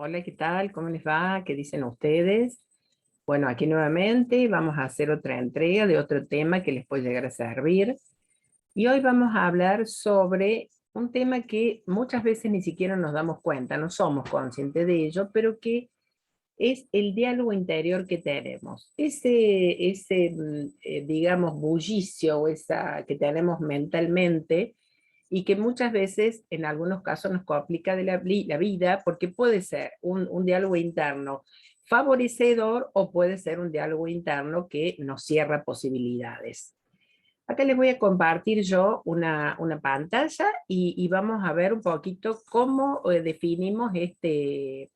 Hola, ¿qué tal? ¿Cómo les va? ¿Qué dicen ustedes? Bueno, aquí nuevamente vamos a hacer otra entrega de otro tema que les puede llegar a servir. Y hoy vamos a hablar sobre un tema que muchas veces ni siquiera nos damos cuenta, no somos conscientes de ello, pero que es el diálogo interior que tenemos. Digamos, bullicio o esa que tenemos mentalmente y que muchas veces, en algunos casos, nos complica la vida porque puede ser un diálogo interno favorecedor o puede ser un diálogo interno que nos cierra posibilidades. Acá les voy a compartir yo una pantalla y vamos a ver un poquito cómo definimos este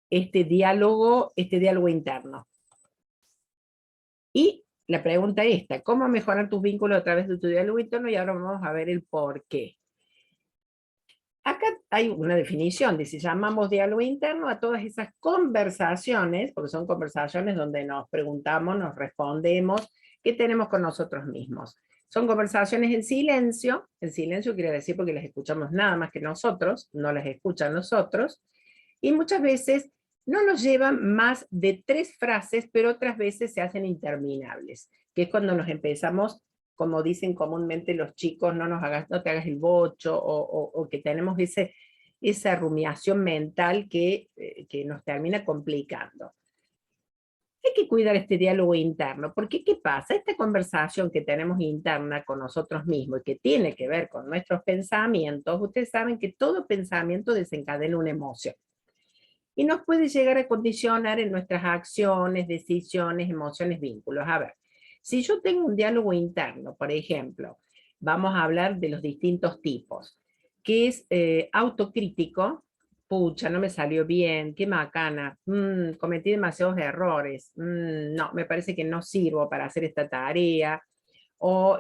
diálogo interno. Y la pregunta esta, ¿cómo mejorar tus vínculos a través de tu diálogo interno? Y ahora vamos a ver el por qué. Acá hay una definición, dice, llamamos diálogo interno a todas esas conversaciones, porque son conversaciones donde nos preguntamos, nos respondemos, ¿qué tenemos con nosotros mismos? Son conversaciones en silencio quiere decir porque las escuchamos nada más que nosotros, no las escuchan nosotros, y muchas veces no nos llevan más de 3 frases, pero otras veces se hacen interminables, que es cuando nos empezamos, como dicen comúnmente los chicos, no te hagas el bocho, o que tenemos esa rumiación mental que nos termina complicando. Hay que cuidar este diálogo interno, porque ¿qué pasa? Esta conversación que tenemos interna con nosotros mismos y que tiene que ver con nuestros pensamientos, ustedes saben que todo pensamiento desencadena una emoción y nos puede llegar a condicionar en nuestras acciones, decisiones, emociones, vínculos. A ver, si yo tengo un diálogo interno, por ejemplo, vamos a hablar de los distintos tipos, que es autocrítico, pucha, no me salió bien, qué macana, cometí demasiados errores, no, me parece que no sirvo para hacer esta tarea, o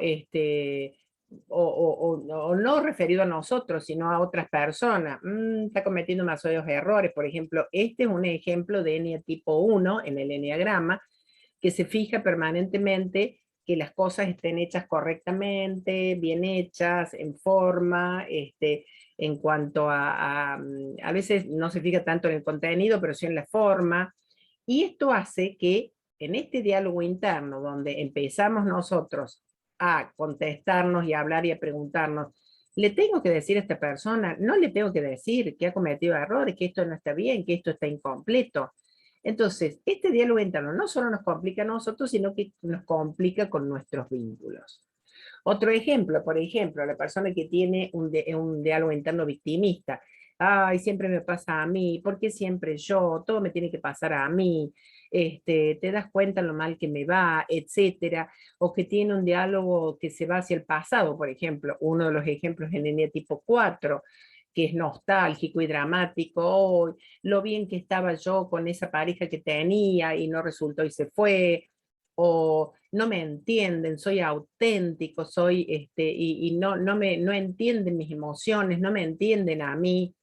o no referido a nosotros, sino a otras personas. Está cometiendo demasiados errores. Por ejemplo, este es un ejemplo de ENEA tipo 1 en el eneagrama, que se fija permanentemente que las cosas estén hechas correctamente, bien hechas, en forma, en cuanto a veces no se fija tanto en el contenido, pero sí en la forma. Y esto hace que en este diálogo interno, donde empezamos nosotros a contestarnos y a hablar y a preguntarnos, ¿le tengo que decir a esta persona? No le tengo que decir que ha cometido errores, que esto no está bien, que esto está incompleto. Entonces, este diálogo interno no solo nos complica a nosotros, sino que nos complica con nuestros vínculos. Otro ejemplo, por ejemplo, la persona que tiene un diálogo interno victimista. Ay, siempre me pasa a mí, ¿por qué siempre yo? Todo me tiene que pasar a mí, te das cuenta lo mal que me va, etcétera. O que tiene un diálogo que se va hacia el pasado, por ejemplo, uno de los ejemplos en línea tipo 4, que es nostálgico y dramático, oh, lo bien que estaba yo con esa pareja que tenía y no resultó y se fue, o no me entienden, soy auténtico, y no entienden mis emociones, no me entienden a mí.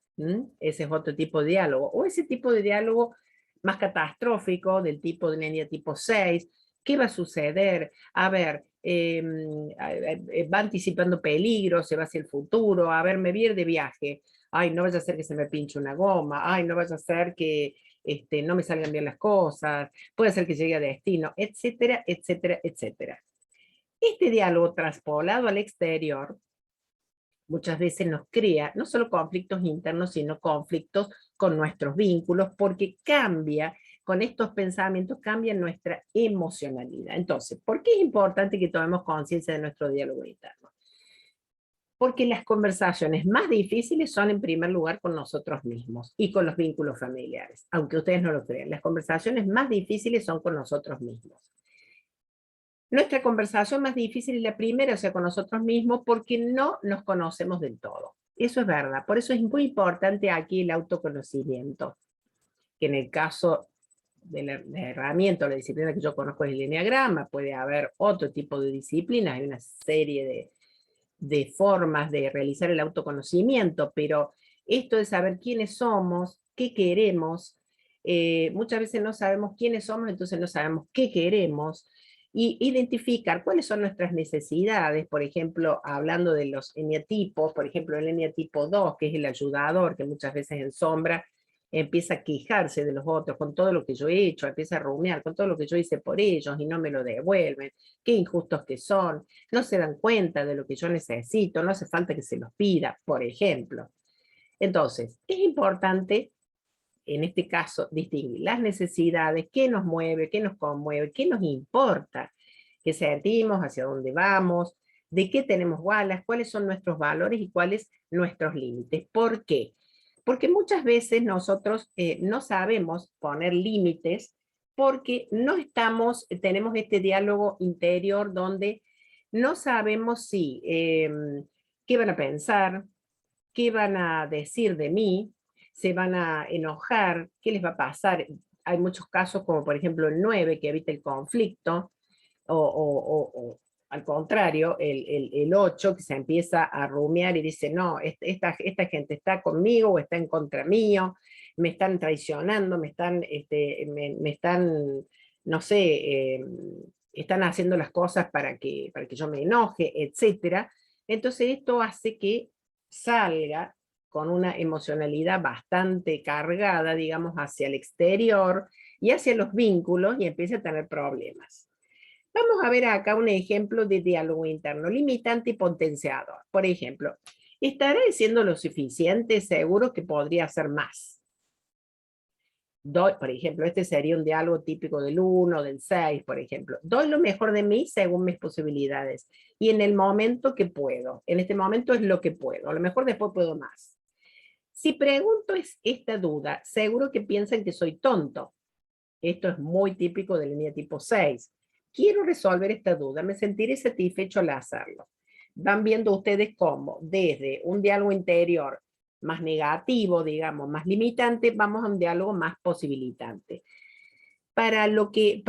Ese es otro tipo de diálogo. O ese tipo de diálogo más catastrófico, del tipo de línea tipo 6, ¿qué va a suceder? A ver, va anticipando peligros, se va hacia el futuro, a ver, me voy a ir de viaje, ay, no vaya a ser que se me pinche una goma, ay, no vaya a ser que no me salgan bien las cosas, puede ser que llegue a destino, etcétera, etcétera, etcétera. Este diálogo traspolado al exterior muchas veces nos crea no solo conflictos internos, sino conflictos con nuestros vínculos, porque cambia, con estos pensamientos cambia nuestra emocionalidad. Entonces, ¿por qué es importante que tomemos conciencia de nuestro diálogo interno? Porque las conversaciones más difíciles son en primer lugar con nosotros mismos y con los vínculos familiares, aunque ustedes no lo crean. Las conversaciones más difíciles son con nosotros mismos. Nuestra conversación más difícil es la primera, o sea, con nosotros mismos, porque no nos conocemos del todo. Eso es verdad. Por eso es muy importante aquí el autoconocimiento, que en el caso de la herramienta o la disciplina que yo conozco es el enneagrama, puede haber otro tipo de disciplinas, hay una serie de formas de realizar el autoconocimiento, pero esto de saber quiénes somos, qué queremos, muchas veces no sabemos quiénes somos, entonces no sabemos qué queremos, y identificar cuáles son nuestras necesidades, por ejemplo, hablando de los eneatipos, por ejemplo, el eneatipo 2, que es el ayudador, que muchas veces ensombra, empieza a quejarse de los otros con todo lo que yo he hecho, empieza a rumiar con todo lo que yo hice por ellos y no me lo devuelven, qué injustos que son, no se dan cuenta de lo que yo necesito, no hace falta que se los pida, por ejemplo. Entonces, es importante, en este caso, distinguir las necesidades, qué nos mueve, qué nos conmueve, qué nos importa, qué sentimos, hacia dónde vamos, de qué tenemos ganas, cuáles son nuestros valores y cuáles nuestros límites. ¿Por qué? Porque muchas veces nosotros no sabemos poner límites porque no estamos, tenemos este diálogo interior donde no sabemos si, qué van a pensar, qué van a decir de mí, se van a enojar, qué les va a pasar. Hay muchos casos como por ejemplo el 9 que evita el conflicto, o al contrario, el 8 que se empieza a rumiar y dice, no, esta gente está conmigo o está en contra mío, me están traicionando, me están, no sé, están haciendo las cosas para que yo me enoje, etcétera. Entonces esto hace que salga con una emocionalidad bastante cargada, digamos, hacia el exterior y hacia los vínculos y empieza a tener problemas. Vamos a ver acá un ejemplo de diálogo interno, limitante y potenciador. Por ejemplo, ¿estaré siendo lo suficiente? Seguro que podría hacer más. Por ejemplo, este sería un diálogo típico del 1, del 6, por ejemplo. Doy lo mejor de mí según mis posibilidades y en el momento que puedo. En este momento es lo que puedo. A lo mejor después puedo más. Si pregunto esta duda, seguro que piensan que soy tonto. Esto es muy típico de la línea tipo 6. Quiero resolver esta duda, me sentiré satisfecho al hacerlo. Van viendo ustedes cómo, desde un diálogo interior más negativo, digamos, más limitante, vamos a un diálogo más posibilitante. Para lo que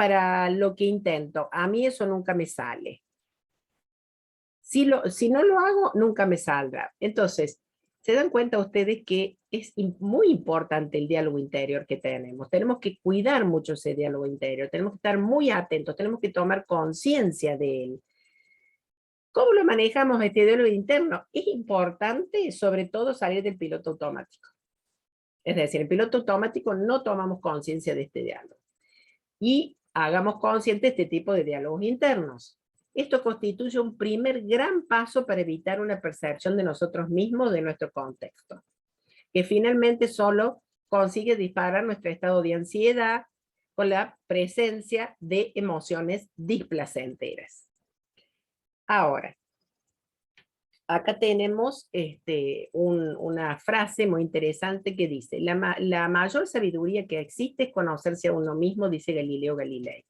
intento, a mí eso nunca me sale. Si no lo hago, nunca me saldrá. Entonces, se dan cuenta ustedes que es muy importante el diálogo interior que tenemos. Tenemos que cuidar mucho ese diálogo interior, tenemos que estar muy atentos, tenemos que tomar conciencia de él. ¿Cómo lo manejamos este diálogo interno? Es importante, sobre todo, salir del piloto automático. Es decir, en piloto automático no tomamos conciencia de este diálogo. Y hagamos consciente este tipo de diálogos internos. Esto constituye un primer gran paso para evitar una percepción de nosotros mismos, de nuestro contexto, que finalmente solo consigue disparar nuestro estado de ansiedad con la presencia de emociones displacenteras. Ahora, acá tenemos una frase muy interesante que dice, la mayor sabiduría que existe es conocerse a uno mismo, dice Galileo Galilei.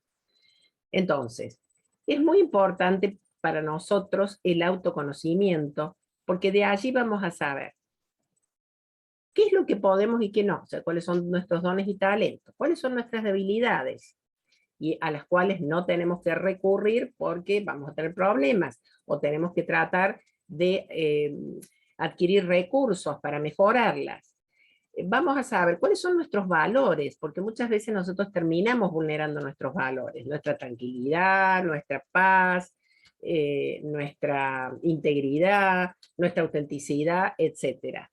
Entonces, es muy importante para nosotros el autoconocimiento, porque de allí vamos a saber qué es lo que podemos y qué no, o sea, cuáles son nuestros dones y talentos, cuáles son nuestras debilidades, y a las cuales no tenemos que recurrir porque vamos a tener problemas, o tenemos que tratar de adquirir recursos para mejorarlas. Vamos a saber cuáles son nuestros valores, porque muchas veces nosotros terminamos vulnerando nuestros valores, nuestra tranquilidad, nuestra paz, nuestra integridad, nuestra autenticidad, etcétera.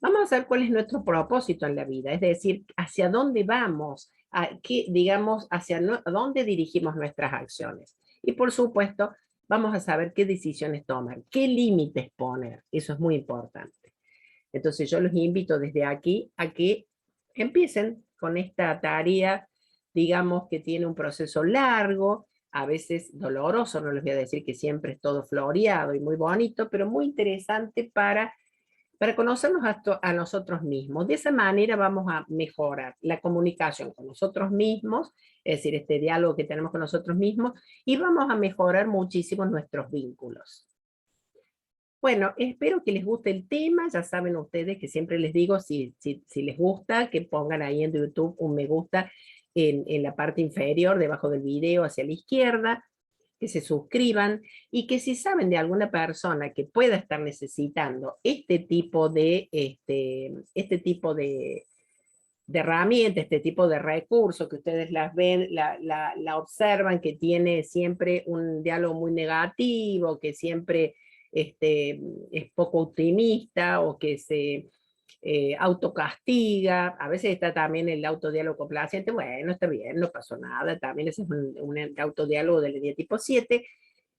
Vamos a saber cuál es nuestro propósito en la vida, es decir, hacia dónde vamos, digamos, a dónde dirigimos nuestras acciones. Y por supuesto, vamos a saber qué decisiones tomar, qué límites poner, eso es muy importante. Entonces yo los invito desde aquí a que empiecen con esta tarea, digamos que tiene un proceso largo, a veces doloroso, no les voy a decir que siempre es todo floreado y muy bonito, pero muy interesante para conocernos a nosotros mismos. De esa manera vamos a mejorar la comunicación con nosotros mismos, es decir, este diálogo que tenemos con nosotros mismos, y vamos a mejorar muchísimo nuestros vínculos. Bueno, espero que les guste el tema, ya saben ustedes que siempre les digo, si les gusta, que pongan ahí en YouTube un me gusta en la parte inferior, debajo del video, hacia la izquierda, que se suscriban, y que si saben de alguna persona que pueda estar necesitando este tipo de herramientas, este tipo de recursos, que ustedes las ven, la observan, que tiene siempre un diálogo muy negativo, que siempre es poco optimista, o que autocastiga, a veces está también el autodiálogo complaciente, bueno, está bien, no pasó nada, también ese es un autodiálogo del día tipo 7.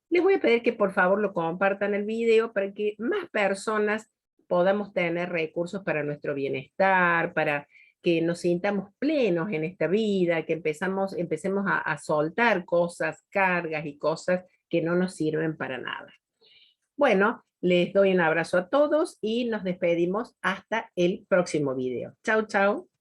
Les voy a pedir que por favor lo compartan el video para que más personas podamos tener recursos para nuestro bienestar, para que nos sintamos plenos en esta vida, que empecemos a soltar cosas, cargas y cosas que no nos sirven para nada. Bueno, les doy un abrazo a todos y nos despedimos hasta el próximo video. Chau, chau.